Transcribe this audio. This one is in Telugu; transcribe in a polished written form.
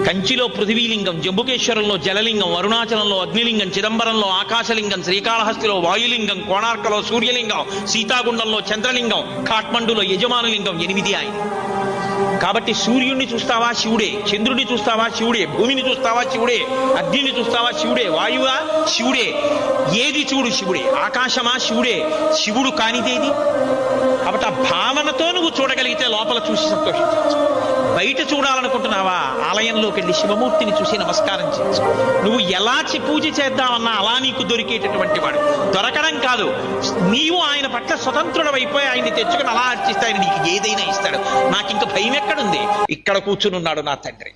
కంచిలో పృథివీలింగం, జంబుకేశ్వరంలో జలలింగం, అరుణాచలంలో అగ్నిలింగం, చిదంబరంలో ఆకాశలింగం, శ్రీకాళహస్తిలో వాయులింగం, కోణార్కలో సూర్యలింగం, సీతాగుండంలో చంద్రలింగం, కాఠ్మండులో యజమానులింగం. 8 ఆయన. కాబట్టి సూర్యుడిని చూస్తావా శివుడే, చంద్రుడిని చూస్తావా శివుడే, భూమిని చూస్తావా శివుడే, అగ్నిని చూస్తావా శివుడే, వాయువా శివుడే, ఏది చూడు శివుడే, ఆకాశమా శివుడే, శివుడు కానిదేది. కాబట్టి ఆ భావనతో నువ్వు చూడగలిగితే లోపల చూసి సంతోషించవచ్చు. బయట చూడాలనుకుంటున్నావా, ఆలయంలోకి వెళ్ళి శివమూర్తిని చూసి నమస్కారం చేయొచ్చు. నువ్వు ఎలా పూజ చేద్దామన్నా అలా నీకు దొరికేటటువంటి వాడు. దొరకడం కాదు, నీవు ఆయన పట్ల స్వతంత్రుడవైపోయి ఆయన్ని తెచ్చుకుని అలా అర్చిస్తే ఆయన నీకు ఏదైనా ఇస్తాడు. నాకు ఇంక భయం ఎక్కడుంది, ఇక్కడ కూర్చుని ఉన్నాడు నా తండ్రి.